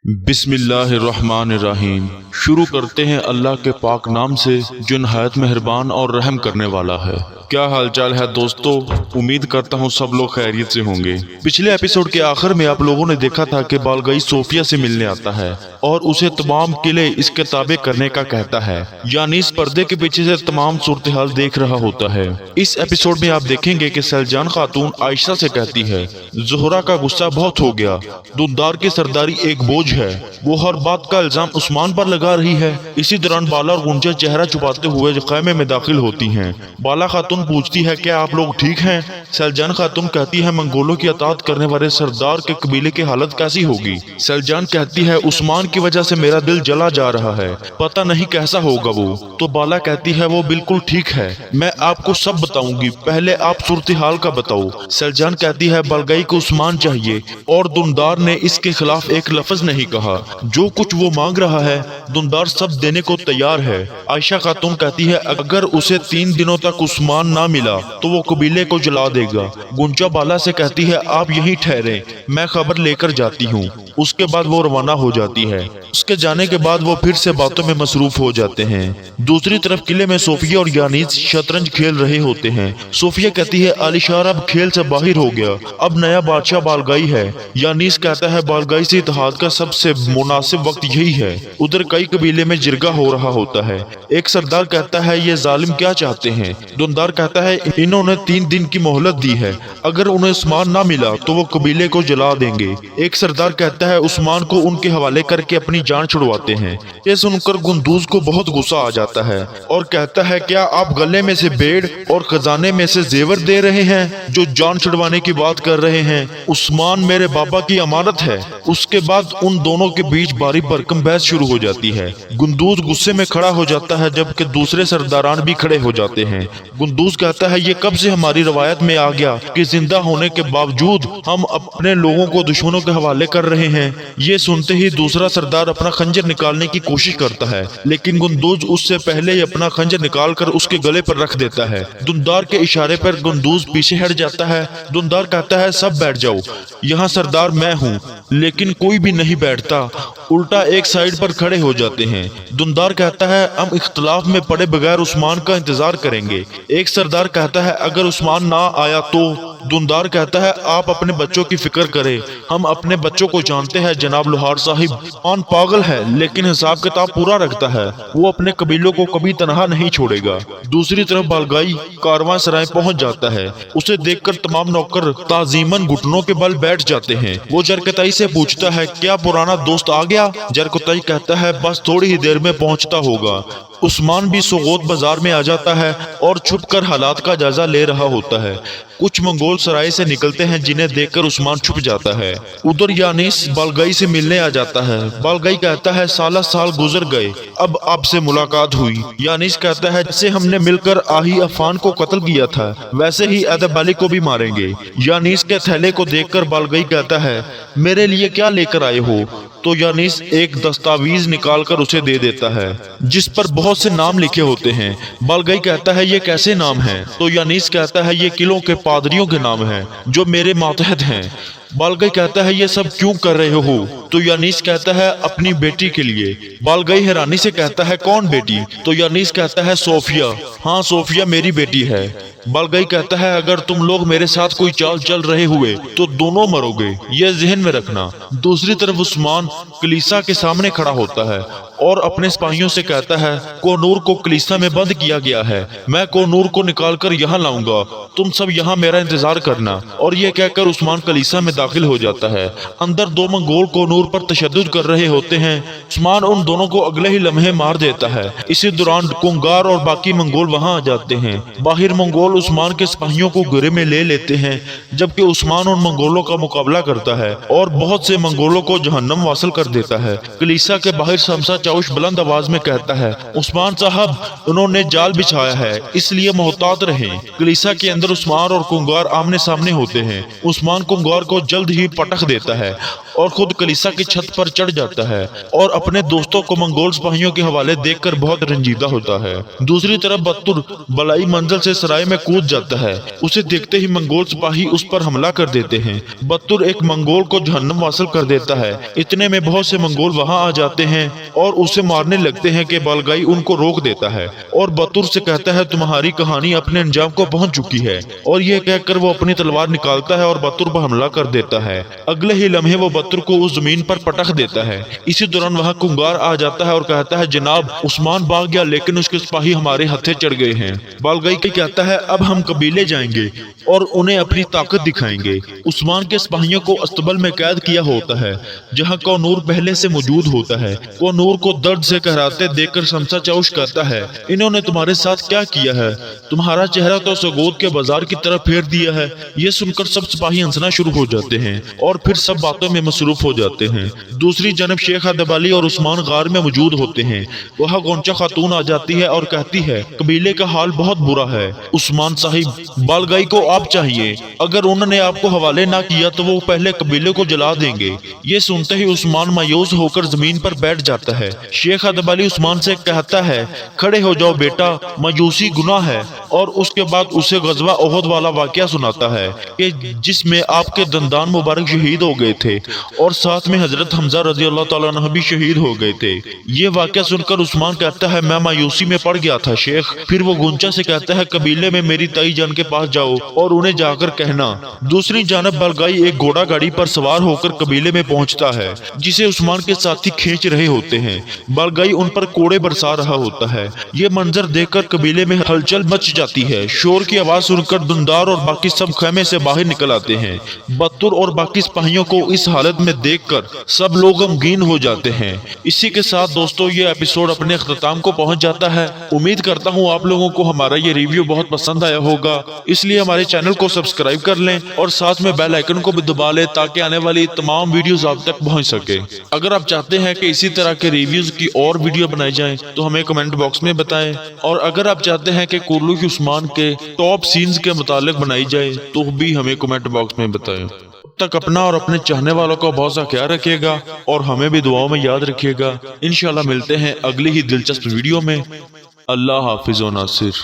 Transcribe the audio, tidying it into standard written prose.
بسم اللہ الرحمن الرحیم۔ شروع کرتے ہیں اللہ کے پاک نام سے جو نہایت مہربان اور رحم کرنے والا ہے۔ کیا حال چال ہے دوستو؟ امید کرتا ہوں سب لوگ خیریت سے ہوں گے۔ پچھلے ایپیسوڈ کے آخر میں آپ لوگوں نے دیکھا تھا کہ بالگئی صوفیہ سے ملنے آتا ہے اور اسے تمام قلعے اس کے تابع کرنے کا کہتا ہے، یعنی اس پردے کے پیچھے سے تمام صورتحال دیکھ رہا ہوتا ہے۔ اس ایپیسوڈ میں آپ دیکھیں گے کہ سیلجان خاتون عائشہ سے کہتی ہے، زہرا کا غصہ بہت ہو گیا، دندار کی سرداری ایک بوجھ ہے، وہ ہر بات کا الزام عثمان پر لگا رہی ہے۔ اسی دوران بالا اور گنجا چہرہ چھپاتے ہوئے خیمے میں داخل ہوتی ہیں۔ بالا خاتون پوچھتی ہے، کیا آپ لوگ ٹھیک ہیں؟ سیلجان خاتون کہتی ہے، منگولوں کی اطاعت کرنے والے سردار کے قبیلے کی حالت کیسی ہوگی؟ سیلجان کہتی ہے، عثمان کی وجہ سے میرا دل جلا جا رہا ہے، پتہ نہیں کیسا ہوگا وہ۔ تو بالا کہتی ہے، وہ بالکل ٹھیک ہے، میں آپ کو سب بتاؤں گی، پہلے آپ صورتحال کا بتاؤ۔ سیلجان کہتی ہے، بلگئی کو عثمان چاہیے اور دندار نے اس کے خلاف ایک لفظ نہیں کہا، جو کچھ وہ مانگ رہا ہے دندار سب دینے کو تیار ہے۔ عائشہ خاتون کہتی ہے، اگر اسے 3 دنوں تک عثمان نہ ملا تو وہ قبیلے کو جلا دے گا۔ گنجا بالا سے کہتی ہے، آپ یہیں ٹھہریں، میں خبر لے کر جاتی ہوں۔ اس کے بعد وہ روانہ ہو جاتی ہے۔ اس کے جانے کے بعد وہ پھر سے باتوں میں مصروف ہو جاتے ہیں۔ دوسری طرف قلعے میں صوفیہ اور یانیس شطرنج کھیل رہے ہوتے ہیں۔ صوفیہ کہتی ہے، علی شار اب کھیل سے باہر ہو گیا، اب نیا بادشاہ بالگئی ہے۔ یانیس کہتا ہے، بالگئی سے اتحاد کا سب سے مناسب وقت یہی ہے۔ ادھر کئی قبیلے میں جرگہ ہو رہا ہوتا ہے۔ ایک سردار کہتا ہے، یہ ظالم کیا چاہتے ہیں؟ دندار کہتا ہے، انہوں نے 3 دن کی مہلت دی ہے، اگر انہیں عثمان نہ ملا تو وہ قبیلے کو جلا دیں گے۔ ایک سردار کہتا ہے، عثمان کو ان کے حوالے کر کے اپنی جان چھڑواتے ہیں۔ یہ سن کر گندوز کو بہت غصہ آ جاتا ہے اور کہتا ہے، کیا آپ گلے میں سے بیڑ اور خزانے میں سے زیور دے رہے ہیں جو جان چھڑوانے کی بات کر رہے ہیں؟ عثمان میرے بابا کی امانت ہے۔ اس کے بعد ان دونوں کے بیچ باری برکم بحث شروع ہو جاتی ہے۔ گندوز غصے میں کھڑا ہو جاتا ہے جبکہ دوسرے سرداران بھی کھڑے ہو جاتے ہیں۔ گندوز کہتا ہے، یہ کب سے ہماری روایت میں آ گیا کہ زندہ ہونے کے باوجود ہم اپنے لوگوں کو دشمنوں کے حوالے کر رہے ہیں؟ یہ سنتے ہی دوسرا سردار اپنا خنجر نکالنے کی کوشش کرتا ہے، لیکن گندوز اس سے پہلے ہی اپنا خنجر نکال کر اس کے گلے پر رکھ دیتا ہے۔ دندار کے اشارے پر گندوز پیچھے ہٹ جاتا ہے۔ دندار کہتا ہے، سب بیٹھ جاؤ، یہاں سردار میں ہوں، لیکن کوئی بھی نہیں بیٹھتا، الٹا ایک سائیڈ پر کھڑے ہو جاتے ہیں۔ دندار کہتا ہے، ہم اختلاف میں پڑے بغیر عثمان کا انتظار کریں گے۔ ایک سردار کہتا ہے، اگر عثمان نہ آیا تو؟ دندار کہتا ہے، آپ اپنے بچوں کی فکر کریں، ہم اپنے بچوں کو جانتے ہیں جناب لوہار صاحب، عثمان پاگل ہے لیکن حساب کتاب پورا رکھتا ہے، وہ اپنے قبیلوں کو کبھی تنہا نہیں چھوڑے گا۔ دوسری طرف بالگئی کارواں سرائے پہنچ جاتا ہے۔ اسے دیکھ کر تمام نوکر تعظیماً گھٹنوں کے بل بیٹھ جاتے ہیں۔ وہ جرکتائی سے پوچھتا ہے، کیا پرانا دوست آ گیا؟ جرکتائی کہتا ہے، بس تھوڑی ہی دیر میں پہنچتا ہوگا۔ عثمان بھی سوغوت بازار میں آ جاتا ہے اور چھپ کر حالات کا جائزہ لے رہا ہوتا ہے۔ کچھ منگول سرائے سے نکلتے ہیں جنہیں دیکھ کر عثمان چھپ جاتا ہے۔ ادھر یانیس بالگئی سے ملنے آ جاتا ہے۔ بالگئی کہتا ہے، سال گزر گئے، اب آپ سے ملاقات ہوئی۔ یانیس کہتا ہے، جیسے ہم نے مل کر آہی عفان کو قتل کیا تھا ویسے ہی ادب علی کو بھی ماریں گے۔ یانیس کے تھیلے کو دیکھ کر بالگئی کہتا ہے، میرے لیے کیا لے کر آئے ہو؟ تو یانیس ایک دستاویز نکال کر اسے دے دیتا ہے جس پر بہت سے نام لکھے ہوتے ہیں۔ بالگئی کہتا ہے، یہ کیسے نام ہیں؟ تو یانیس کہتا ہے، یہ قلعوں کے پادریوں کے نام ہیں جو میرے ماتحت ہیں۔ بالگئی کہتا ہے، یہ سب کیوں کر رہے ہو؟ تو یانیس کہتا ہے، اپنی بیٹی کے لیے۔ بالگئی حیرانی سے کہتا ہے، کون بیٹی؟ تو یانیس کہتا ہے، صوفیہ۔ ہاں، صوفیہ میری بیٹی ہے۔ بالگئی کہتا ہے، اگر تم لوگ میرے ساتھ کوئی چال چل رہے ہوئے تو دونوں مرو گے، یہ ذہن میں رکھنا۔ دوسری طرف عثمان کلیسا کے سامنے کھڑا ہوتا ہے اور اپنے سپاہیوں سے کہتا ہے، کونور کو کلیسا میں بند کیا گیا ہے، میں کونور کو نکال کر یہاں لاؤں گا، تم سب یہاں میرا انتظار کرنا۔ اور یہ کہہ کر عثمان کلیسا میں داخل ہو جاتا ہے۔ اندر 2 منگول کونور پر تشدد کر رہے ہوتے ہیں۔ عثمان ان دونوں کو اگلے ہی لمحے مار دیتا ہے۔ اسی دوران کنگار اور باقی منگول وہاں آ جاتے ہیں۔ باہر منگول عثمان کے سپاہیوں کو گرے میں لے لیتے ہیں جبکہ عثمان ان منگولوں کا مقابلہ کرتا ہے اور بہت سے منگولوں کو جہنم واصل کر دیتا ہے۔ کلیسا کے باہر سمسا چاوش بلند آواز میں کہتا ہے عثمان صاحب انہوں نے جال بچھایا ہے اس لیے محتاط رہیں۔ کلیسا کے اندر عثمان اور کنگار آمنے سامنے ہوتے ہیں۔ عثمان کنگار کو جلد ہی پٹخ دیتا ہے اور خود کلیسا کی چھت پر چڑھ جاتا ہے اور اپنے دوستوں کو منگول سپاہیوں کے حوالے دیکھ کر بہت رنجیدہ ہوتا ہے۔ دوسری طرف بطر بلائی منزل سے سرائے میں کود جاتا ہے۔ اسے دیکھتے ہی منگول سپاہی اس پر حملہ کر دیتے ہیں۔ بطر ایک منگول کو جہنم واصل کر دیتا ہے۔ اتنے میں بہت سے منگول وہاں آ جاتے ہیں اور اسے مارنے لگتے ہیں کہ بالگائی ان کو روک دیتا ہے اور بطر سے کہتا ہے تمہاری کہانی اپنے انجام کو پہنچ چکی ہے، اور یہ کہہ کر وہ اپنی تلوار نکالتا ہے اور بطر پر حملہ کر دیتا ہے۔ اگلے ہی لمحے وہ بطر کو اس زمین پر پٹخ دیتا ہے۔ اسی دوران وہاں کنگار آ جاتا ہے اور کہتا ہے جناب عثمان بھاگ گیا لیکن اس کے سپاہی ہمارے ہتھے چڑھ گئے ہیں۔ بالگائی کہتا ہے اب ہم قبیلے جائیں گے اور انہیں اپنی طاقت دکھائیں گے۔ عثمان کے سپاہیوں کو استبل میں قید کیا ہوتا ہے جہاں کونور پہلے سے موجود ہوتا ہے۔ کونور کو درد سے کہراتے دیکھ کر شمسا چاوش کہتا ہے انہوں نے تمہارے ساتھ کیا کیا ہے؟ تمہارا چہرہ تو سگود کے بازار کی طرف پھیر دیا ہے۔ یہ سن کر سب سپاہی ہنسنا شروع ہو جاتے ہیں اور پھر سب باتوں میں مصروف ہو جاتے ہیں۔ دوسری جانب شیخ ادبالی اور عثمان غار میں موجود ہوتے ہیں۔ وہاں گونچا خاتون آ جاتی ہے اور کہتی ہے قبیلے کا حال بہت برا ہے۔ عثمان صاحب بالگائی کو آپ چاہیے، اگر انہوں نے آپ کو حوالے نہ کیا تو وہ پہلے قبیلے کو جلا دیں گے۔ یہ سنتے ہی عثمان مایوس ہو کر زمین پر بیٹھ جاتا ہے۔ شیخ ادبالی عثمان سے کہتا ہے کھڑے ہو جاؤ بیٹا، مایوسی گناہ ہے، اور اس کے بعد اسے غزوہ احد والا واقعہ سناتا ہے کہ جس میں آپ کے دندان مبارک شہید ہو گئے تھے اور ساتھ میں حضرت حمزہ رضی اللہ تعالیٰ عنہ بھی شہید ہو گئے تھے۔ یہ واقعہ سن کر عثمان کہتا ہے میں مایوسی میں پڑ گیا تھا شیخ۔ پھر وہ گونچا سے کہتا ہے قبیلے میں میری تائی جان کے پاس جاؤ اور انہیں جا کر کہنا۔ دوسری جانب بالگائی ایک گھوڑا گاڑی پر سوار ہو کر قبیلے میں پہنچتا ہے جسے عثمان کے ساتھی کھینچ رہے ہوتے ہیں۔ بالگائی ان پر کوڑے برسا رہا ہوتا ہے۔ یہ منظر دیکھ کر قبیلے میں ہلچل مچ جاتی ہے۔ شور کی آواز سن کر دندار اور باقی سب خیمے سے باہر نکل آتے ہیں۔ بطر اور باقی سپاہیوں کو اس حالت میں دیکھ کر سب لوگ غمگین ہو جاتے ہیں۔ اسی کے ساتھ دوستو یہ ایپیسوڈ اپنے اختتام کو پہنچ جاتا ہے۔ امید کرتا ہوں آپ لوگوں کو ہمارا یہ ریویو بہت پسند آیا ہوگا، اس لیے ہمارے چینل کو سبسکرائب کر لیں اور ساتھ میں بیل آئیکن کو بھی دبا لیں تاکہ آنے والی تمام ویڈیوز آپ تک پہنچ سکے۔ اگر آپ چاہتے ہیں کہ اسی طرح کے ریویوز کی اور ویڈیو بنائی جائیں تو ہمیں کمنٹ باکس میں بتائیں، اور اگر آپ چاہتے ہیں کہ کورلوک عثمان کے ٹاپ سینز کے متعلق بنائی جائے تو بھی ہمیں کمنٹ باکس میں بتائیں۔ تب تک اپنا اور اپنے چاہنے والوں کا بہت سا خیال رکھیے گا اور ہمیں بھی دعاؤں میں یاد رکھیے گا۔ انشاءاللہ ملتے ہیں اگلی ہی دلچسپ ویڈیو میں۔ اللہ حافظ و ناصر۔